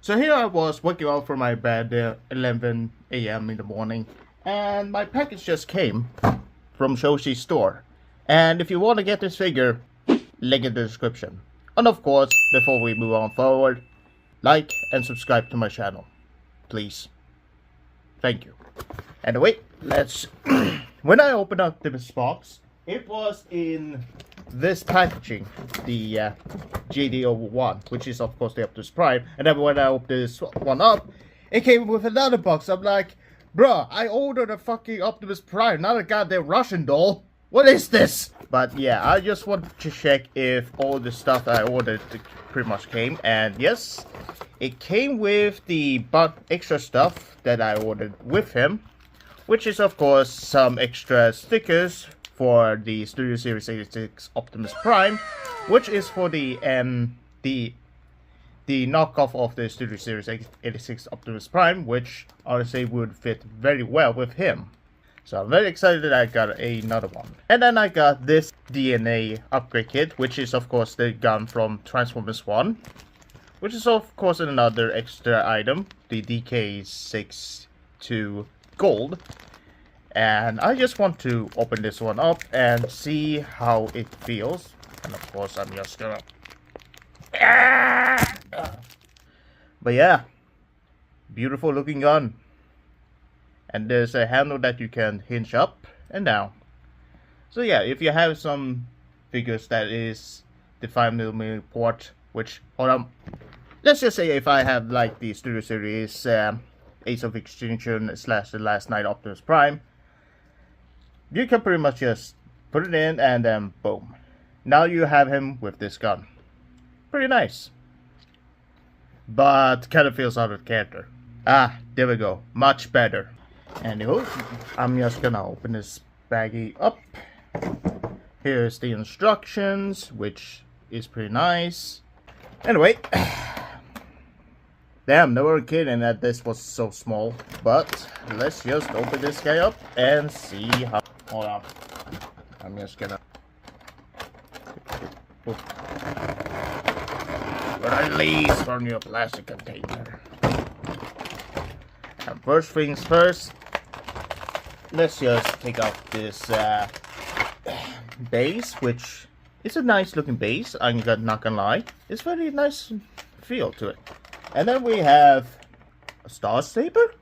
So here I was waking up from my bed at 11 a.m. in the morning, and my package just came from Show.Z store. And if you want to get this figure, link in the description. And of course, before we move on forward, like and subscribe to my channel, please. Thank you. Anyway, let's... When I opened up this box, it was in this packaging, the JD-01, which is of course the Optimus Prime. And then when I opened this one up, it came with another box. I'm like, bruh, I ordered a fucking Optimus Prime, not a goddamn Russian doll. What is this? But yeah, I just wanted to check if all the stuff I ordered pretty much came. And yes, it came with the extra stuff that I ordered with him, which is of course some extra stickers for the Studio Series 86 Optimus Prime, which is for the knockoff of the Studio Series 86 Optimus Prime, which honestly would fit very well with him. So I'm very excited that I got another one. And then I got this DNA upgrade kit, which is of course the gun from Transformers 1, which is of course another extra item, the DK62 Gold. And I just want to open this one up and see how it feels. And of course I'm just gonna... But yeah, beautiful looking gun. And there's a handle that you can hinge up and down. So yeah, if you have some figures that is the 5mm port, which, hold on, let's just say if I have like the Studio Series Ace of Extinction / The Last Night Optimus Prime, you can pretty much just put it in and then boom. Now you have him with this gun. Pretty nice. But kind of feels out of character. Ah, there we go. Much better. Anywho, I'm just gonna open this baggie up. Here's the instructions, which is pretty nice. Anyway. Damn, they were kidding that this was so small. But let's just open this guy up and see how... Hold on. I'm just gonna... Release from your plastic container. And first things first, let's just take out this base, which is a nice looking base. I'm not gonna lie, it's very nice feel to it. And then we have a Star Saber.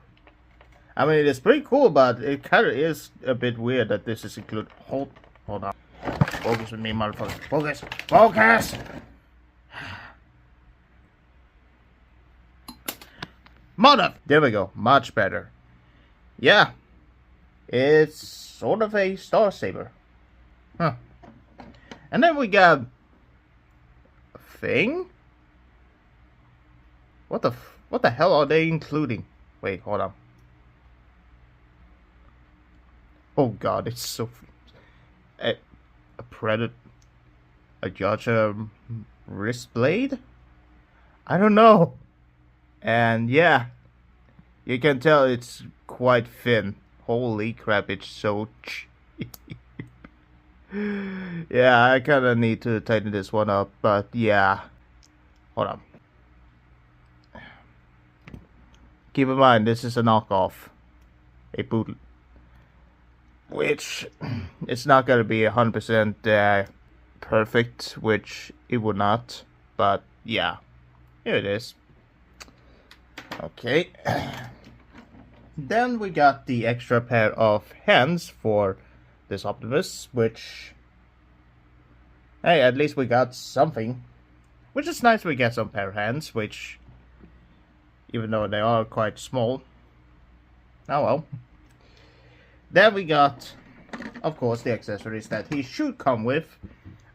I mean, it's pretty cool, but it kind of is a bit weird that this is included. Hold on. Focus with me, motherfucker. Focus. Mother! There we go. Much better. Yeah. It's sort of a Star Saber. Huh. And then we got a thing? What the hell are they including? Wait, hold on. Oh god, it's so... A Predator... A Judge wrist blade? I don't know. And yeah, you can tell it's quite thin. Holy crap, it's so cheap. Yeah, I kind of need to tighten this one up, but yeah. Hold on. Keep in mind, this is a knockoff. A boot. Which, it's not going to be 100% perfect, which it would not. But yeah, here it is. Okay. Then we got the extra pair of hands for this Optimus, which... Hey, at least we got something. Which is nice we get some pair of hands, which... Even though they are quite small. Oh well. Then we got, of course, the accessories that he should come with.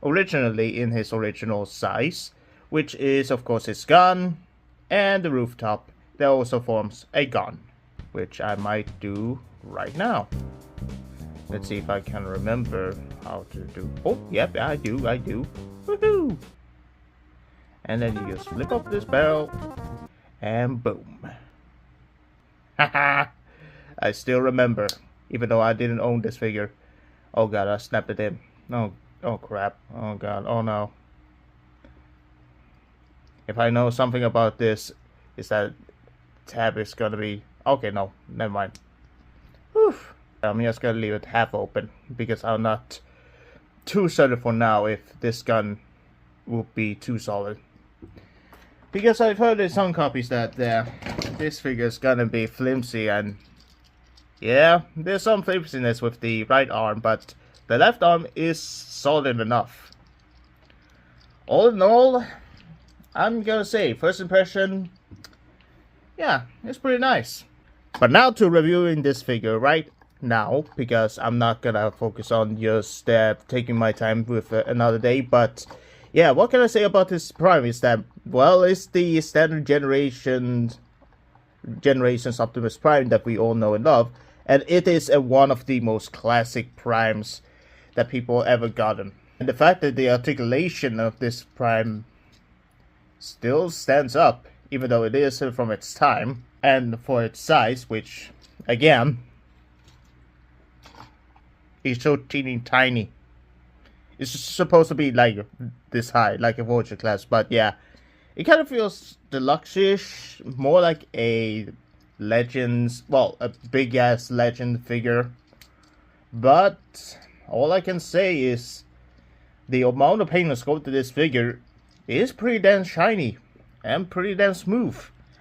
Originally in his original size. Which is, of course, his gun. And the rooftop. That also forms a gun, which I might do right now. Let's see if I can remember how to do. Oh, yep, I do. Woohoo! And then you just flip up this barrel, and boom. Haha! I still remember, even though I didn't own this figure. Oh god, I snapped it in. Oh crap. Oh god, oh no. If I know something about this, is that tab is gonna be okay. No, never mind. Whew. I'm just gonna leave it half open because I'm not too certain for now if this gun will be too solid. Because I've heard in some copies that this figure is gonna be flimsy, and yeah, there's some flimsiness with the right arm, but the left arm is solid enough. All in all, I'm gonna say, first impression, yeah, it's pretty nice. But now to reviewing this figure right now, because I'm not gonna focus on just taking my time with another day, but yeah, what can I say about this Prime is that, well, it's the standard generations Optimus Prime that we all know and love, and it is one of the most classic Primes that people ever gotten. And the fact that the articulation of this Prime still stands up, even though it is from its time, and for its size, which, again, is so teeny tiny. It's supposed to be like this high, like a Vulture class, but yeah, it kind of feels deluxe-ish, more like a Legends, well, a big-ass Legend figure. But all I can say is the amount of paint and sculpt to this figure is pretty damn shiny and pretty damn smooth.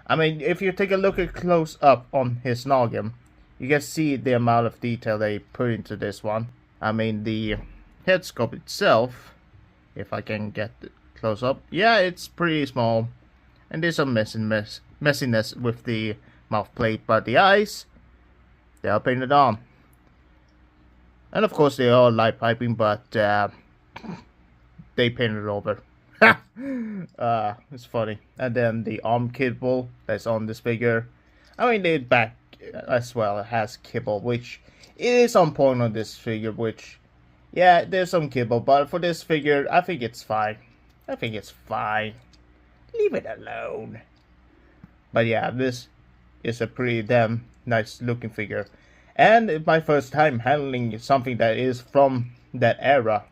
I mean, if you take a look at close up on his noggin, you can see the amount of detail they put into this one. I mean, the head sculpt itself, if I can get it close up, yeah, it's pretty small, and there's some messiness with the mouth plate, but the eyes, they are painted on, and of course they are light piping, but they painted over. It's funny. And then the arm kibble that's on this figure, I mean, the back as well has kibble, which is on point on this figure, which, yeah, there's some kibble, but for this figure, I think it's fine. I think it's fine. Leave it alone. But yeah, this is a pretty damn nice looking figure. And it's my first time handling something that is from that era.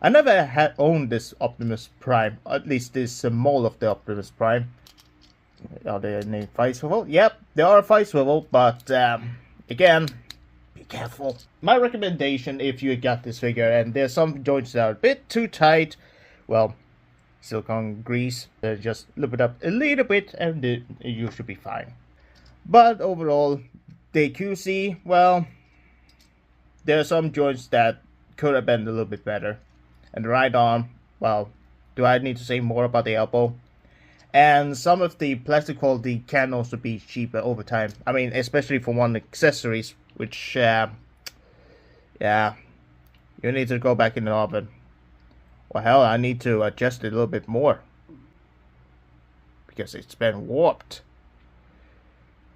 I never had owned this Optimus Prime, at least this mold of the Optimus Prime. Are they named 5 swivel? Yep, they are 5 swivel, but again, be careful. My recommendation if you got this figure and there's some joints that are a bit too tight, well, silicone grease, just loop it up a little bit and you should be fine. But overall, the QC, well, there are some joints that could have been a little bit better. And the right arm, well, do I need to say more about the elbow? And some of the plastic quality can also be cheaper over time. I mean, especially for one accessories, which, yeah, you need to go back in the oven. Well, hell, I need to adjust it a little bit more, because it's been warped.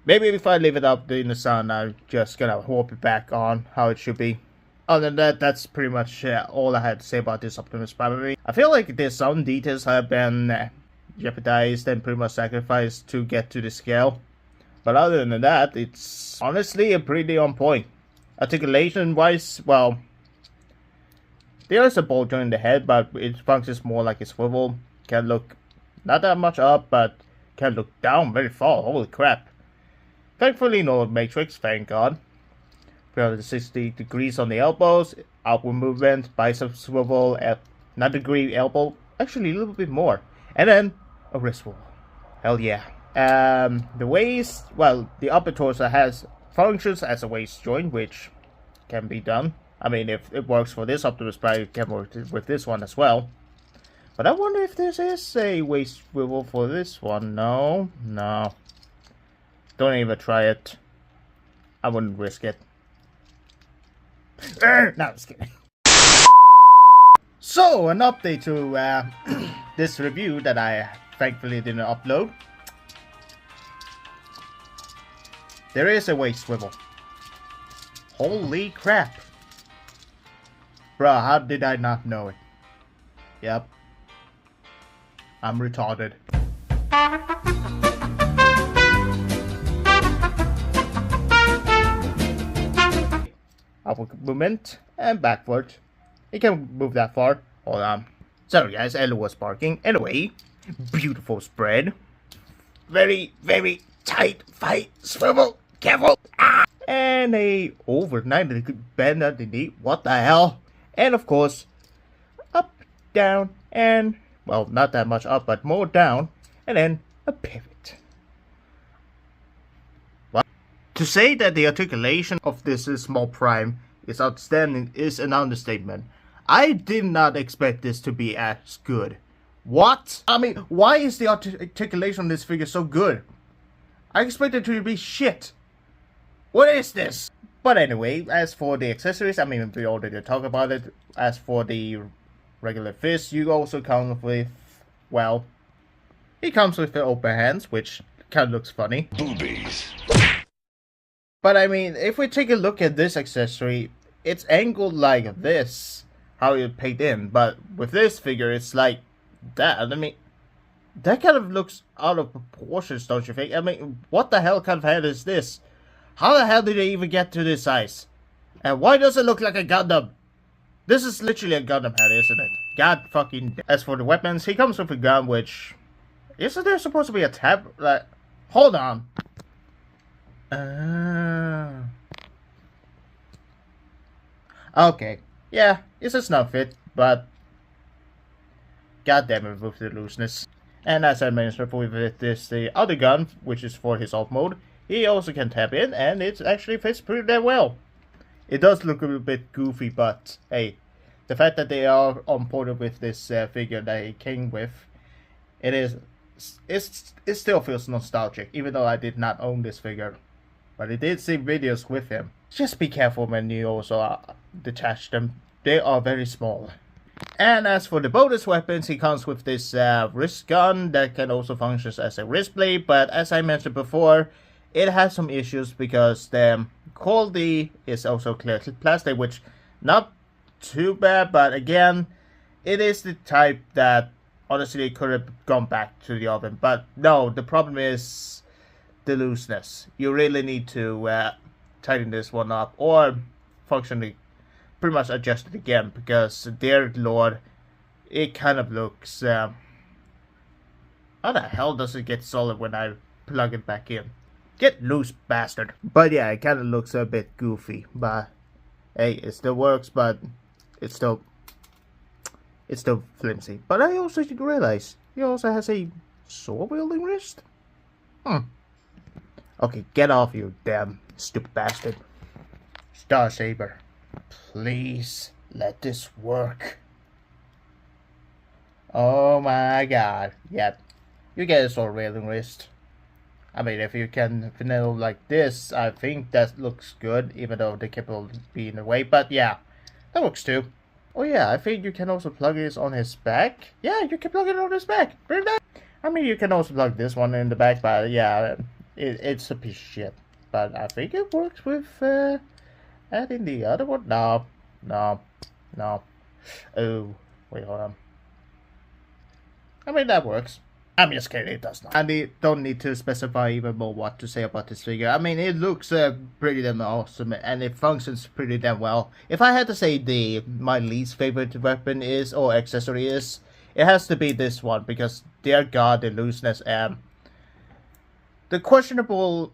Maybe if I leave it up in the sun, I'm just gonna warp it back on how it should be. Other than that, that's pretty much all I had to say about this Optimus Prime. I feel like there's some details have been jeopardized and pretty much sacrificed to get to the scale. But other than that, it's honestly a pretty on point. Articulation-wise, well, there is a ball joint in the head, but it functions more like a swivel. Can look not that much up, but can look down very far. Holy crap. Thankfully, no matrix, thank God. 360 degrees on the elbows, outward movement, bicep swivel, 9-degree elbow, actually a little bit more, and then a wrist swivel. Hell yeah. The waist, well, the upper torso functions as a waist joint, which can be done. I mean, if it works for this Optimus Prime, it can work with this one as well. But I wonder if there is a waist swivel for this one. No. Don't even try it. I wouldn't risk it. No, I'm just kidding. So, an update to this review that I thankfully didn't upload. There is a waist swivel. Holy crap. Bruh, how did I not know it? Yep. I'm retarded. Upward movement and backward. It can move that far. Hold on. Sorry guys, Ella was barking. Anyway, beautiful spread. very, very tight fight. Swivel, careful. Ah! And a over 90 could bend underneath. What the hell? And of course, up, down, and well, not that much up, but more down, and then a pivot. Well, to say that the articulation of this small prime is outstanding is an understatement. I did not expect this to be as good. What? I mean, why is the articulation on this figure so good? I expected it to be shit. What is this? But anyway, as for the accessories, I mean, we already talked about it. As for the regular fist, you also come with, well, he comes with the open hands, which kind of looks funny. Boobies. But I mean, if we take a look at this accessory, it's angled like this, how it paid in. But with this figure, it's like that. I mean, that kind of looks out of proportions, don't you think? I mean, what the hell kind of head is this? How the hell did they even get to this size? And why does it look like a Gundam? This is literally a Gundam head, isn't it? God fucking... As for the weapons, he comes with a gun, which... Isn't there supposed to be a tab? Like, hold on. Okay. Yeah, it's a snub fit, but... God damn it with the looseness. And as I mentioned before, with this, the other gun, which is for his off mode, he also can tap in, and it actually fits pretty damn well. It does look a little bit goofy, but hey, the fact that they are on board with this figure that he came with, it still feels nostalgic, even though I did not own this figure. But I did see videos with him. Just be careful when you also detach them. They are very small. And as for the bonus weapons, he comes with this wrist gun that can also function as a wrist blade. But as I mentioned before, it has some issues because the quality is also clear plastic, which not too bad. But again, it is the type that honestly could have gone back to the oven. But no, the problem is the looseness. You really need to tighten this one up or functionally pretty much adjust it again, because dear lord, it kind of looks how the hell does it get solid when I plug it back in? Get loose, bastard. But yeah, it kind of looks a bit goofy, but hey, it still works, but it's still flimsy. But I also realize he also has a sword wielding wrist. Okay, get off, you damn stupid bastard. Star Saber, please let this work. Oh my god. Yep, you get a sword wielding wrist. I mean, if you can finagle like this, I think that looks good, even though the cap will be in the way. But yeah, that works too. Oh yeah, I think you can also plug this on his back. Yeah, you can plug it on his back. Pretty nice. I mean, you can also plug this one in the back, but yeah, it's a piece of shit. But I think it works with adding the other one. No. Oh, wait, hold on. I mean, that works. I'm just kidding, it does not. And they don't need to specify even more what to say about this figure. I mean, it looks pretty damn awesome, and it functions pretty damn well. If I had to say my least favorite weapon is, or accessory is, it has to be this one, because dear god, the looseness and the questionable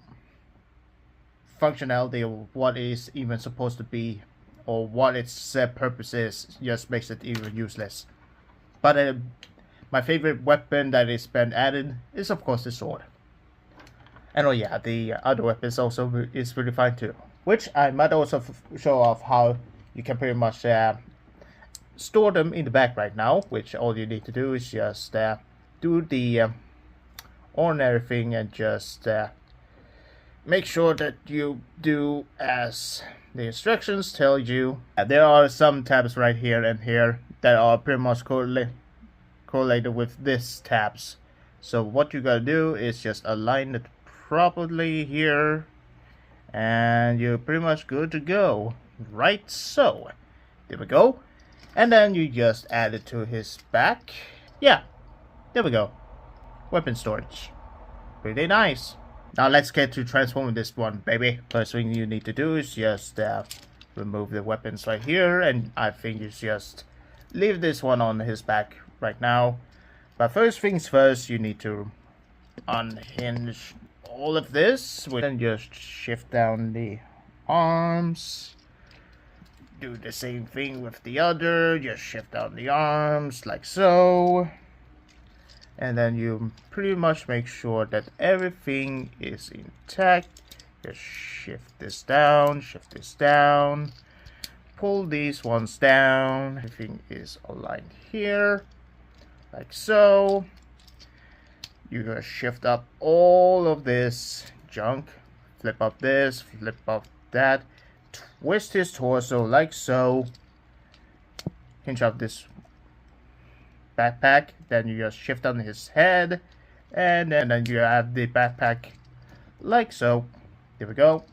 functionality of what is even supposed to be, or what its purpose is, just makes it even useless. But my favorite weapon that is been added is of course the sword. And oh yeah, the other weapons also is pretty fine too. Which I might also show off how you can pretty much store them in the back right now. Which all you need to do is just do the ordinary thing and just make sure that you do as the instructions tell you. There are some tabs right here and here that are pretty much correlated with this tabs. So what you gotta do is just align it properly here, and you're pretty much good to go. Right, so there we go. And then you just add it to his back. Yeah, there we go. Weapon storage. Pretty nice. Now let's get to transforming this one, baby. First thing you need to do is just remove the weapons right here, and I think you just leave this one on his back right now. But first things first, you need to unhinge all of this. We then just shift down the arms. Do the same thing with the other. Just shift down the arms like so. And then you pretty much make sure that everything is intact. Just shift this down, pull these ones down. Everything is aligned here, like so. You're gonna shift up all of this junk, flip up this, flip up that, twist his torso like so, hinge up this backpack, then you just shift on his head, and then you have the backpack like so. There we go.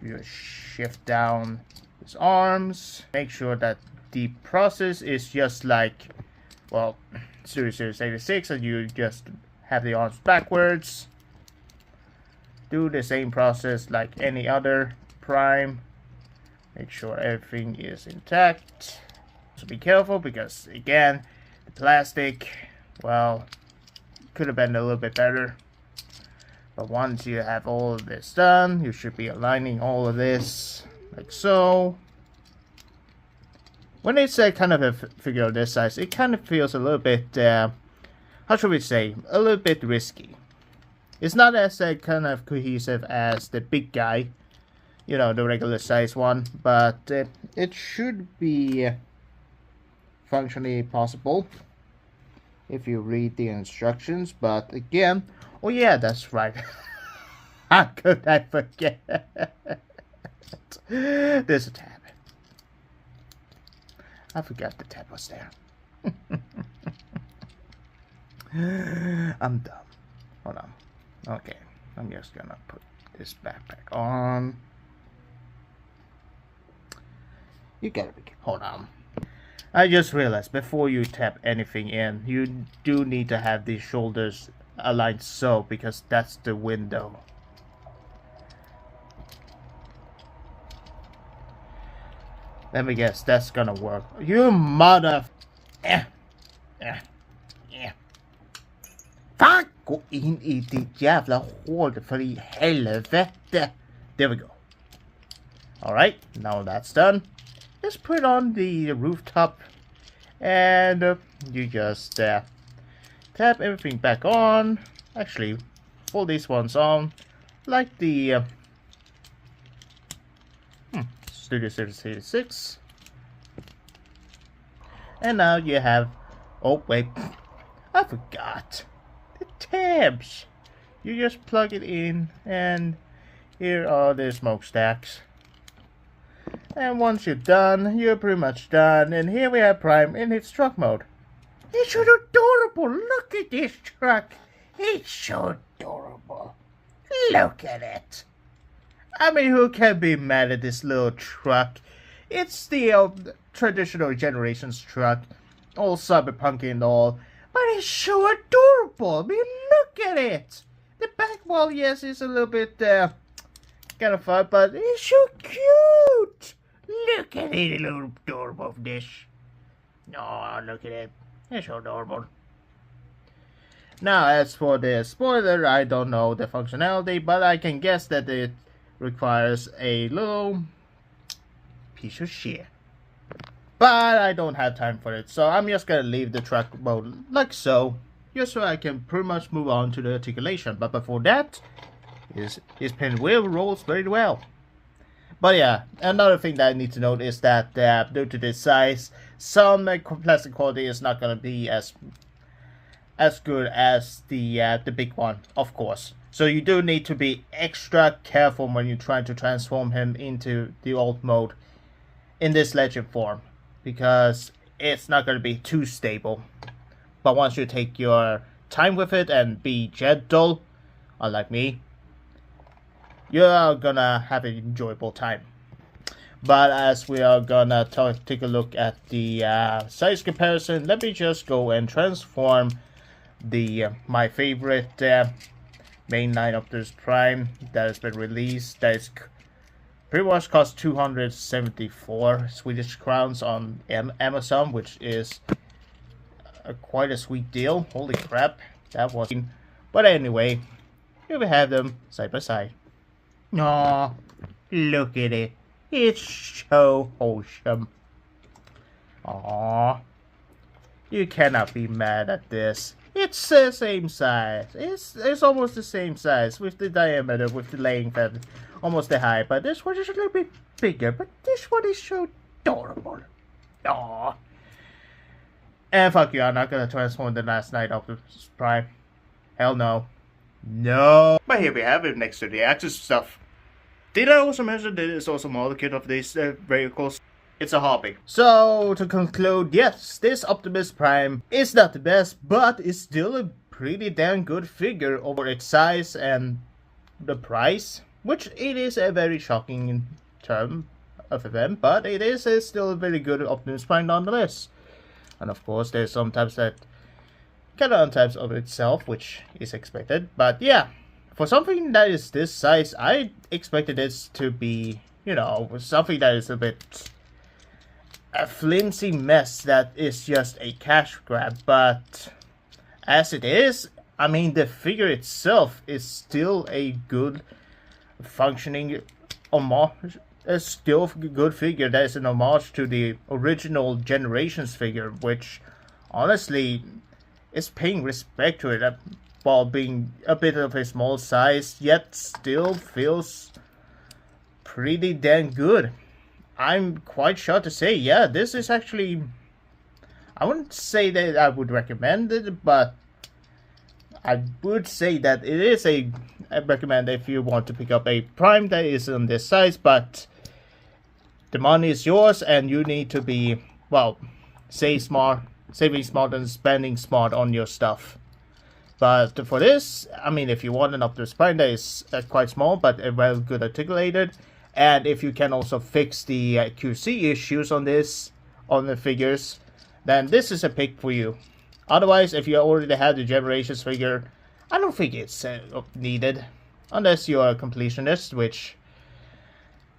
You just shift down his arms, make sure that the process is just like, well, Series 86, and you just have the arms backwards. Do the same process like any other prime. Make sure everything is intact. So be careful, because again, the plastic, well, could have been a little bit better. But once you have all of this done, you should be aligning all of this like so. When it's kind of a figure of this size, it kind of feels a little bit, how should we say, a little bit risky. It's not as kind of cohesive as the big guy, you know, the regular size one, but it should be functionally possible if you read the instructions. But again, oh yeah, that's right. How could I forget? There's a tab. I forgot the tab was there. I'm dumb. Hold on. Okay, I'm just gonna put this backpack on. You gotta be. Hold on. I just realized before you tap anything in, you do need to have the shoulders aligned so, because that's the window. Let me guess, that's gonna work. You mother... Fuck! Gå in i ditt jävla hål för i helvete! There we go. Alright, now that's done. Let's put on the rooftop. And you just tap everything back on. Actually, pull these ones on. Like the... Studio Series 86. And now you have... Oh, wait. I forgot. The tabs. You just plug it in, and here are the smokestacks. And once you're done, you're pretty much done. And here we have Prime in its truck mode. It's so adorable. Look at this truck. It's so adorable. Look at it. I mean, who can be mad at this little truck? It's the traditional Generations truck, all cyberpunk and all, but it's so adorable. I mean, look at it. The back wall, yes, is a little bit kind of fun, but it's so cute. Look at it, little adorable dish. Oh, look at it. It's so adorable. Now, as for the spoiler, I don't know the functionality, but I can guess that it requires a little piece of shit. But I don't have time for it, so I'm just gonna leave the truck mode like so, just so I can pretty much move on to the articulation. But before that, his pinwheel rolls very well. But yeah, another thing that I need to note is that due to this size, some plastic quality is not gonna be as good as the big one, of course. So you do need to be extra careful when you're trying to transform him into the alt mode in this legend form, because it's not going to be too stable. But once you take your time with it and be gentle, unlike me, you're gonna have an enjoyable time. But as we are gonna take a look at the size comparison, let me just go and transform the my favorite mainline Optimus Prime that has been released. That is pretty much cost 274 Swedish crowns on which is quite a sweet deal. Holy crap, that was But anyway, here we have them side by side. Aw, look at it. It's so wholesome. Aw, you cannot be mad at this. It's the same size. It's almost the same size with the diameter, with the length, and almost the height. But this one is a little bit bigger. But this one is so adorable. Aww. And fuck you, I'm not gonna transform the last night Optimus Prime. Hell no. No. But here we have it next to the Axis stuff. Did I also mention that it's also model kit of these vehicles? It's a hobby. So, to conclude, yes, this Optimus Prime is not the best, but it's still a pretty damn good figure over its size and the price. Which it is a very shocking term of event, but it is still a very good Optimus Prime nonetheless. And of course, there's sometimes that kind of on types of itself, which is expected. But yeah, for something that is this size, I expected this to be, you know, something that is a bit a flimsy mess that is just a cash grab. But as it is, I mean, the figure itself is still a good functioning homage. A still good figure that is an homage to the original Generations figure, which honestly is paying respect to it while being a bit of a small size, yet still feels pretty damn good. I'm quite sure to say, yeah, this is actually, I wouldn't say that I would recommend it, but I would say that it is I recommend if you want to pick up a Prime that is on this size, but the money is yours and you need to be, well, saving smart and spending smart on your stuff. But for this, I mean, if you want an Optimus Prime that is quite small but well good articulated, and if you can also fix the QC issues on the figures, then this is a pick for you. Otherwise, if you already have the Generations figure, I don't think it's needed. Unless you're a completionist, which,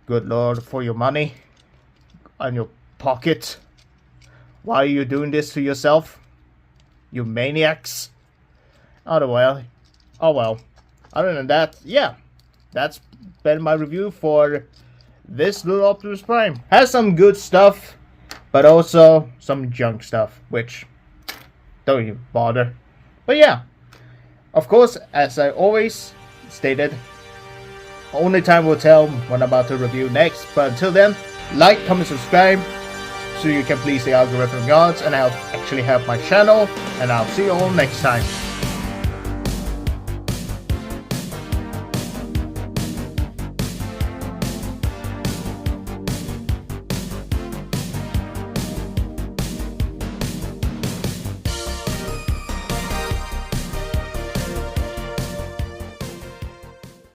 good lord, for your money and your pocket. Why are you doing this to yourself? You maniacs. Oh well. Other than that, yeah. That's been my review for this little Optimus Prime. Has some good stuff, but also some junk stuff, which don't even bother. But yeah, of course, as I always stated, only time will tell when I'm about to review next. But until then, like, comment, subscribe, so you can please the algorithm gods and I'll actually help my channel. And I'll see you all next time.